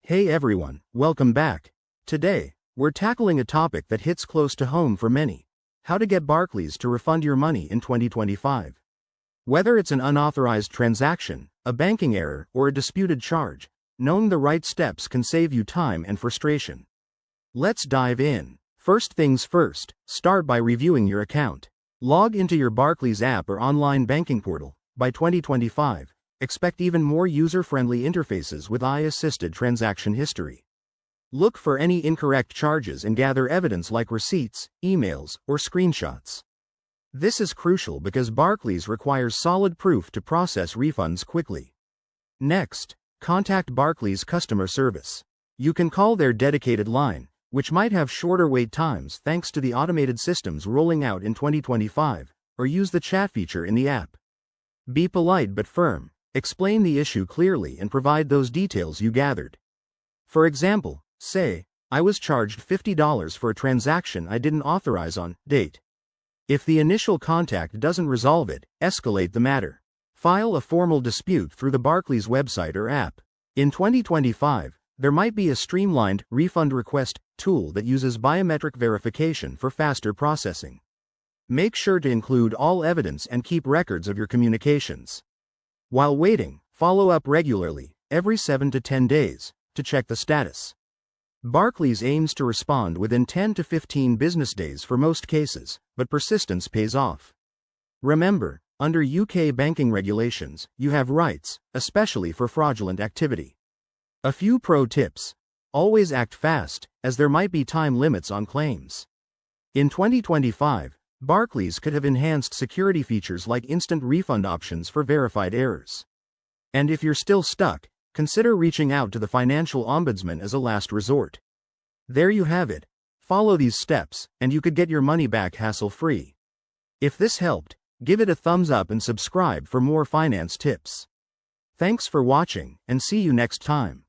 Hey everyone, welcome back. Today, we're tackling a topic that hits close to home for many: how to get Barclays to refund your money in 2025. Whether it's an unauthorized transaction, a banking error, or a disputed charge, knowing the right steps can save you time and frustration. Let's dive in. First things first, start by reviewing your account. Log into your Barclays app or online banking portal. By 2025, expect even more user-friendly interfaces with AI-assisted transaction history. Look for any incorrect charges and gather evidence like receipts, emails, or screenshots. This is crucial because Barclays requires solid proof to process refunds quickly. Next, contact Barclays customer service. You can call their dedicated line, which might have shorter wait times thanks to the automated systems rolling out in 2025, or use the chat feature in the app. Be polite but firm. Explain the issue clearly and provide those details you gathered. For example, say, "I was charged $50 for a transaction I didn't authorize on date." If the initial contact doesn't resolve it, escalate the matter. File a formal dispute through the Barclays website or app. In 2025, there might be a streamlined refund request tool that uses biometric verification for faster processing. Make sure to include all evidence and keep records of your communications. While waiting, follow up regularly, every 7 to 10 days, to check the status. Barclays aims to respond within 10 to 15 business days for most cases, but persistence pays off. Remember, under UK banking regulations, you have rights, especially for fraudulent activity. A few pro tips. Always act fast, as there might be time limits on claims. In 2025, Barclays could have enhanced security features like instant refund options for verified errors. And if you're still stuck, consider reaching out to the Financial Ombudsman as a last resort. There you have it. Follow these steps, and you could get your money back hassle-free. If this helped, give it a thumbs up and subscribe for more finance tips. Thanks for watching, and see you next time.